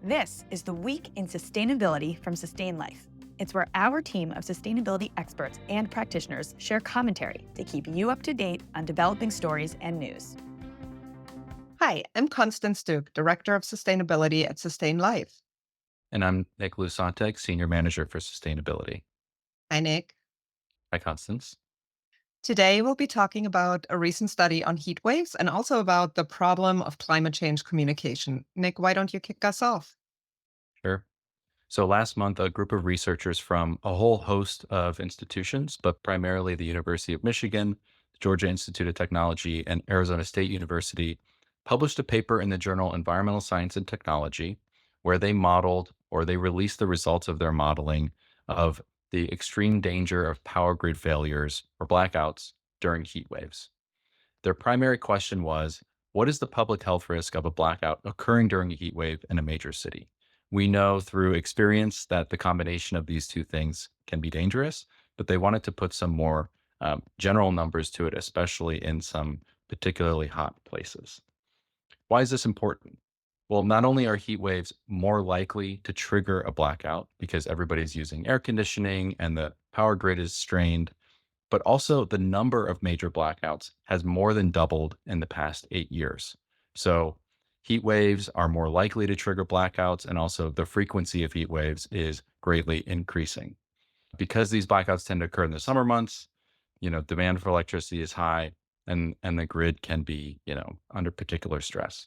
This is the Week in Sustainability from Sustain.Life. It's where our team of sustainability experts and practitioners share commentary to keep you up to date on developing stories and news. Hi, I'm Constance Duke, Director of Sustainability at Sustain.Life. And I'm Nick Lusontek, Senior Manager for Sustainability. Hi, Nick. Hi, Constance. Today, we'll be talking about a recent study on heat waves and also about the problem of climate change communication. Nick, why don't you kick us off? Sure. So last month, a group of researchers from a whole host of institutions, but primarily the University of Michigan, the Georgia Institute of Technology, and Arizona State University, published a paper in the journal Environmental Science and Technology, where they modeled or they released the results of their modeling of the extreme danger of power grid failures or blackouts during heat waves. Their primary question was, what is the public health risk of a blackout occurring during a heat wave in a major city? We know through experience that the combination of these two things can be dangerous, but they wanted to put some more general numbers to it, especially in some particularly hot places. Why is this important? Well, not only are heat waves more likely to trigger a blackout because everybody's using air conditioning and the power grid is strained, but also the number of major blackouts has more than doubled in the past 8 years. So heat waves are more likely to trigger blackouts, and also the frequency of heat waves is greatly increasing. Because these blackouts tend to occur in the summer months, demand for electricity is high, and the grid can be, under particular stress.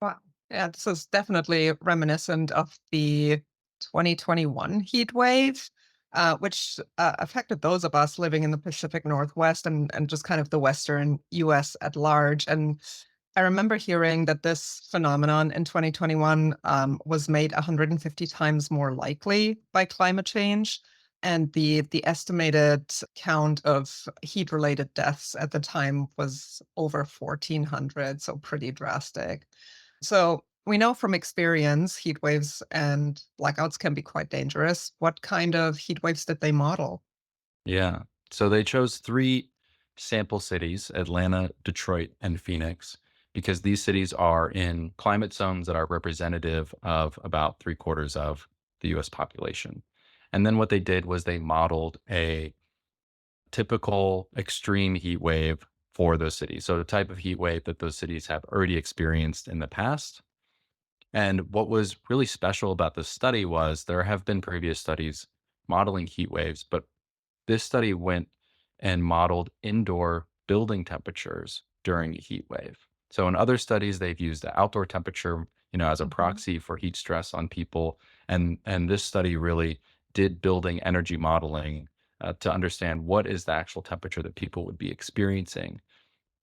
Wow. Yeah, this is definitely reminiscent of the 2021 heat wave, which affected those of us living in the Pacific Northwest and just kind of the Western US at large. And I remember hearing that this phenomenon in 2021 was made 150 times more likely by climate change. And the estimated count of heat-related deaths at the time was over 1,400, so pretty drastic. So we know from experience, heat waves and blackouts can be quite dangerous. What kind of heat waves did they model? Yeah. So they chose three sample cities, Atlanta, Detroit, and Phoenix, because these cities are in climate zones that are representative of about three-quarters of the US population. And then what they did was they modeled a typical extreme heat wave for those cities. So the type of heat wave that those cities have already experienced in the past. And what was really special about this study was there have been previous studies modeling heat waves, but this study went and modeled indoor building temperatures during a heat wave. So in other studies, they've used the outdoor temperature, as a Mhm. proxy for heat stress on people. And this study really did building energy modeling to understand what is the actual temperature that people would be experiencing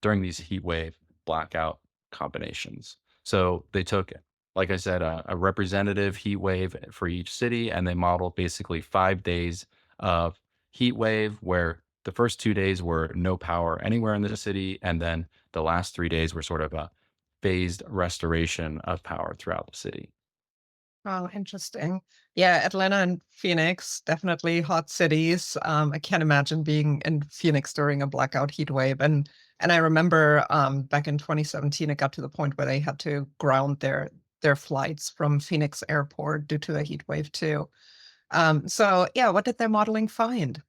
during these heat wave blackout combinations. So they took, like I said, a representative heat wave for each city, and they modeled basically 5 days of heat wave where the first 2 days were no power anywhere in the city. And then the last 3 days were sort of a phased restoration of power throughout the city. Oh, interesting. Yeah, Atlanta and Phoenix, definitely hot cities. I can't imagine being in Phoenix during a blackout heat wave. And I remember back in 2017, it got to the point where they had to ground their flights from Phoenix Airport due to a heat wave too. So yeah, what did their modeling find?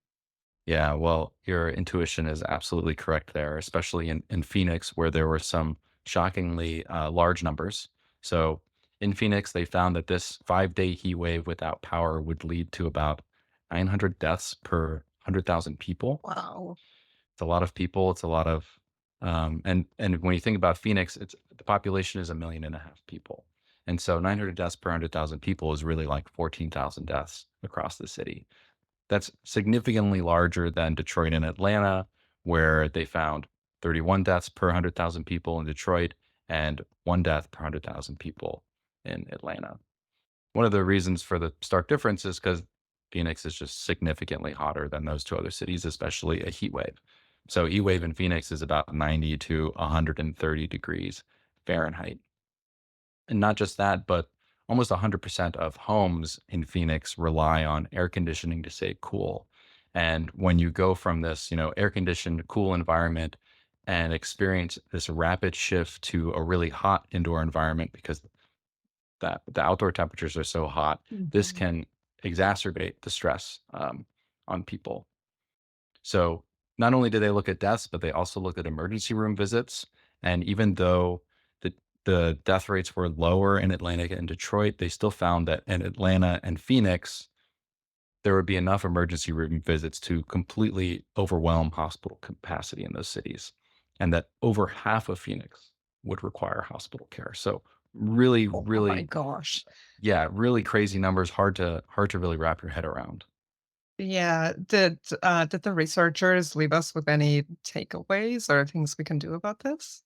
Yeah, well, your intuition is absolutely correct there, especially in Phoenix, where there were some shockingly large numbers. So in Phoenix, they found that this 5 day heat wave without power would lead to about 900 deaths per 100,000 people. Wow. It's a lot of people. It's a lot of, and when you think about Phoenix, it's the population is 1.5 million people, and so 900 deaths per 100,000 people is really like 14,000 deaths across the city. That's significantly larger than Detroit and Atlanta, where they found 31 deaths per 100,000 people in Detroit and one death per 100,000 people in Atlanta. One of the reasons for the stark difference is because Phoenix is just significantly hotter than those two other cities, especially a heat wave. So, heat wave in Phoenix is about 90 to 130 degrees Fahrenheit. And not just that, but almost 100% of homes in Phoenix rely on air conditioning to stay cool. And when you go from this, air conditioned, cool environment and experience this rapid shift to a really hot indoor environment because that the outdoor temperatures are so hot, this Mhm. can exacerbate the stress on people. So not only did they look at deaths, but they also looked at emergency room visits. And even though the the death rates were lower in Atlanta and Detroit, they still found that in Atlanta and Phoenix, there would be enough emergency room visits to completely overwhelm hospital capacity in those cities, and that over half of Phoenix would require hospital care. So really, Oh my really, gosh. yeah, really crazy numbers, hard to really wrap your head around. Yeah. Did the researchers leave us with any takeaways or things we can do about this?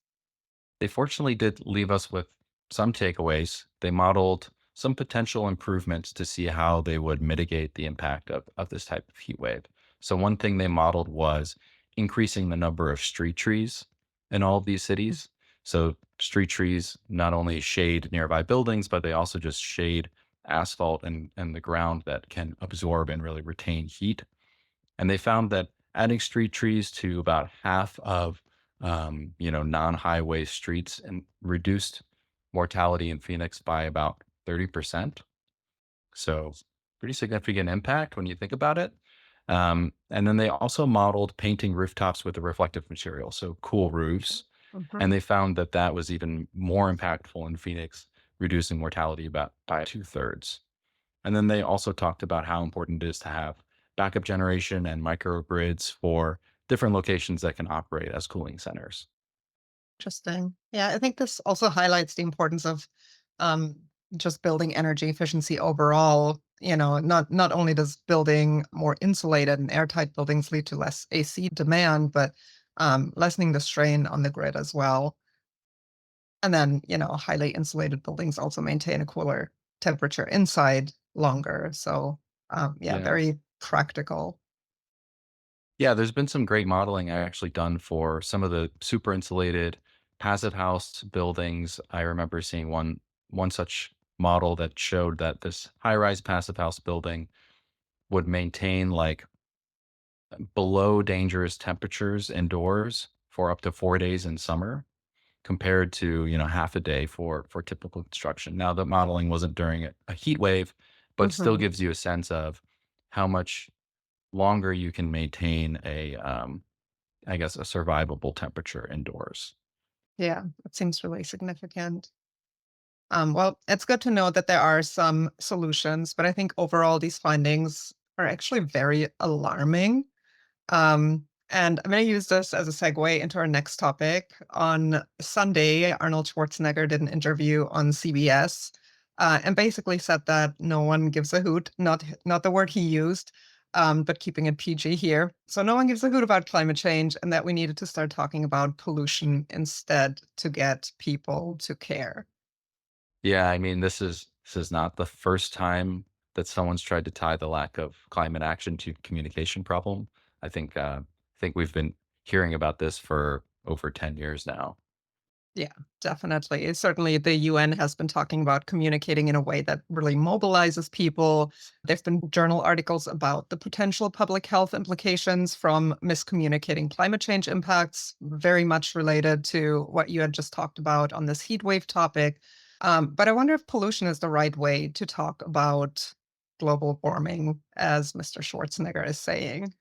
They fortunately did leave us with some takeaways. They modeled some potential improvements to see how they would mitigate the impact of this type of heat wave. So, one thing they modeled was increasing the number of street trees in all of these cities. So, street trees not only shade nearby buildings, but they also just shade asphalt and the ground that can absorb and really retain heat. And they found that adding street trees to about half of non-highway streets and reduced mortality in Phoenix by about 30%. So pretty significant impact when you think about it. And then they also modeled painting rooftops with a reflective material, so cool roofs. Mhm. And they found that that was even more impactful in Phoenix, reducing mortality about by 2/3. And then they also talked about how important it is to have backup generation and microgrids for different locations that can operate as cooling centers. Interesting. Yeah, I think this also highlights the importance of um, just building energy efficiency overall. Not only does building more insulated and airtight buildings lead to less AC demand, but lessening the strain on the grid as well. And then, highly insulated buildings also maintain a cooler temperature inside longer. So, yeah, Yeah. very practical. Yeah, there's been some great modeling I actually done for some of the super insulated passive house buildings. I remember seeing one such model that showed that this high-rise passive house building would maintain like below dangerous temperatures indoors for up to 4 days in summer compared to, half a day for typical construction. Now, the modeling wasn't during a heat wave, but still Mhm. gives you a sense of how much longer you can maintain I guess, a survivable temperature indoors. Yeah, that seems really significant. Well, it's good to know that there are some solutions, but I think overall these findings are actually very alarming. And I'm going to use this as a segue into our next topic. On Sunday, Arnold Schwarzenegger did an interview on CBS and basically said that no one gives a hoot, not the word he used, but keeping it PG here. So no one gives a hoot about climate change and that we needed to start talking about pollution instead to get people to care. Yeah, I mean, this is not the first time that someone's tried to tie the lack of climate action to communication problem. I think we've been hearing about this for over 10 years now. Yeah, definitely. Certainly, the UN has been talking about communicating in a way that really mobilizes people. There've been journal articles about the potential public health implications from miscommunicating climate change impacts, very much related to what you had just talked about on this heat wave topic. But I wonder if pollution is the right way to talk about global warming, as Mr. Schwarzenegger is saying.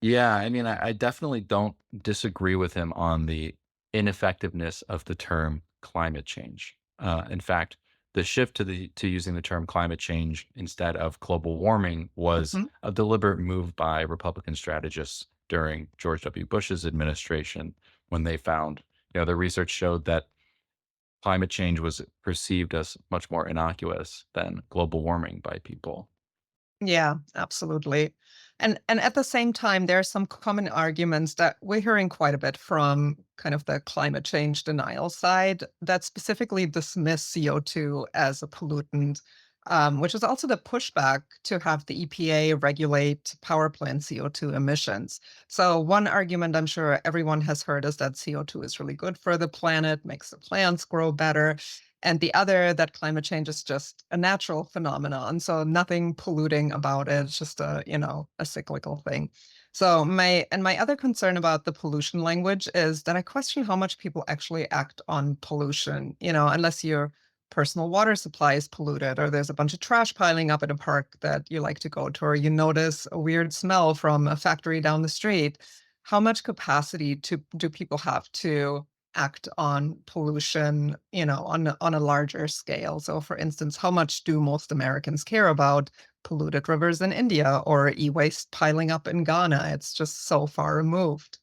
Yeah, I mean, I definitely don't disagree with him on the ineffectiveness of the term climate change. In fact, the shift to using the term climate change instead of global warming was Mhm. a deliberate move by Republican strategists during George W. Bush's administration when they found, the research showed that climate change was perceived as much more innocuous than global warming by people. Yeah, absolutely. And at the same time, there are some common arguments that we're hearing quite a bit from kind of the climate change denial side that specifically dismiss CO2 as a pollutant, which is also the pushback to have the EPA regulate power plant CO2 emissions. So one argument I'm sure everyone has heard is that CO2 is really good for the planet, makes the plants grow better. And the other, that climate change is just a natural phenomenon, so nothing polluting about it. It's just a cyclical thing. So my other concern about the pollution language is that I question how much people actually act on pollution, unless you're personal water supply is polluted, or there's a bunch of trash piling up in a park that you like to go to, or you notice a weird smell from a factory down the street. How much capacity do people have to act on pollution, on a larger scale? So for instance, how much do most Americans care about polluted rivers in India or e-waste piling up in Ghana? It's just so far removed.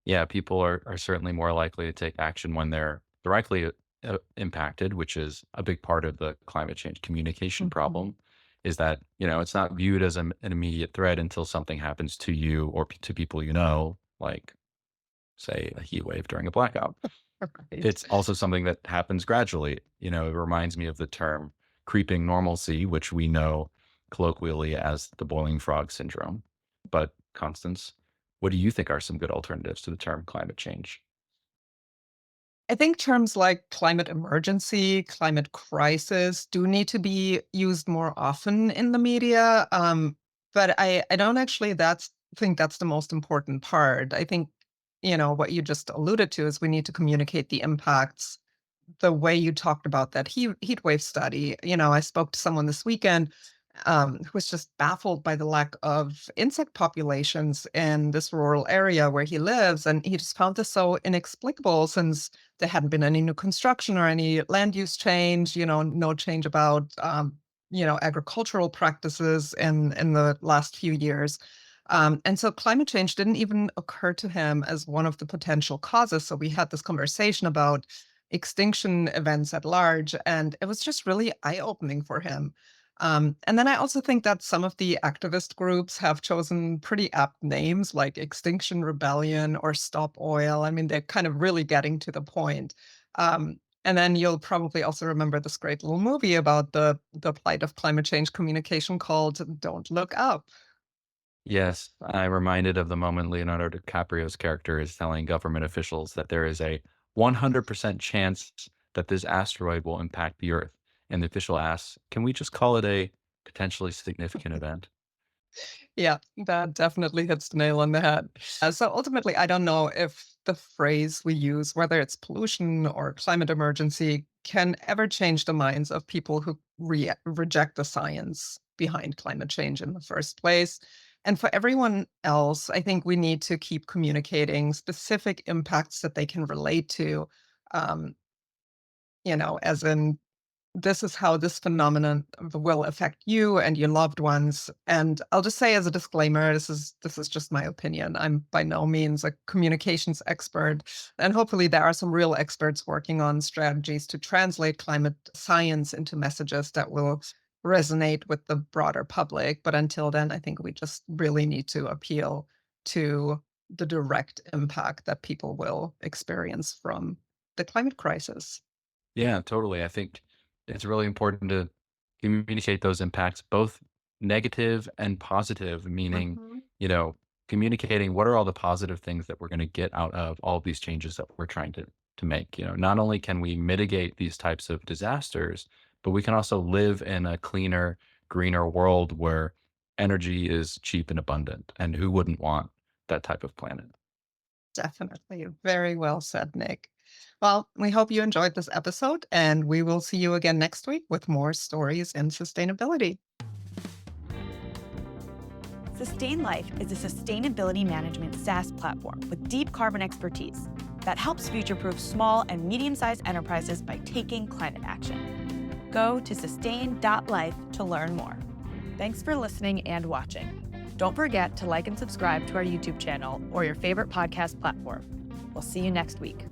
Yeah, people are certainly more likely to take action when they're directly impacted, which is a big part of the climate change communication Mhm. problem. Is that it's not viewed as an immediate threat until something happens to you or to people like say a heat wave during a blackout. Right. It's also something that happens gradually. It reminds me of the term creeping normalcy, which we know colloquially as the boiling frog syndrome. But Constance, what do you think are some good alternatives to the term climate change? I think terms like climate emergency, climate crisis do need to be used more often in the media. But I don't actually think that's the most important part. I think, what you just alluded to is we need to communicate the impacts the way you talked about that heat wave study. I spoke to someone this weekend who was just baffled by the lack of insect populations in this rural area where he lives. And he just found this so inexplicable since there hadn't been any new construction or any land use change, no change about, agricultural practices in the last few years. And so climate change didn't even occur to him as one of the potential causes. So we had this conversation about extinction events at large, and it was just really eye-opening for him. And then I also think that some of the activist groups have chosen pretty apt names like Extinction Rebellion or Stop Oil. I mean, they're kind of really getting to the point. And then you'll probably also remember this great little movie about the plight of climate change communication called Don't Look Up. Yes, I'm reminded of the moment Leonardo DiCaprio's character is telling government officials that there is a 100% chance that this asteroid will impact the Earth. And the official asks, can we just call it a potentially significant event? Yeah, that definitely hits the nail on the head. So ultimately, I don't know if the phrase we use, whether it's pollution or climate emergency, can ever change the minds of people who reject the science behind climate change in the first place. And for everyone else, I think we need to keep communicating specific impacts that they can relate to, um, as in this is how this phenomenon will affect you and your loved ones. And I'll just say as a disclaimer, this is just my opinion. I'm by no means a communications expert. And hopefully there are some real experts working on strategies to translate climate science into messages that will resonate with the broader public. But until then, I think we just really need to appeal to the direct impact that people will experience from the climate crisis. Yeah, totally. I think it's really important to communicate those impacts, both negative and positive, meaning, Mhm. you know, communicating what are all the positive things that we're going to get out of all of these changes that we're trying to make. Not only can we mitigate these types of disasters, but we can also live in a cleaner, greener world where energy is cheap and abundant. And who wouldn't want that type of planet? Definitely. Very well said, Nick. Well, we hope you enjoyed this episode, and we will see you again next week with more stories in sustainability. Sustain.Life is a sustainability management SaaS platform with deep carbon expertise that helps future-proof small and medium-sized enterprises by taking climate action. Go to Sustain.Life to learn more. Thanks for listening and watching. Don't forget to like and subscribe to our YouTube channel or your favorite podcast platform. We'll see you next week.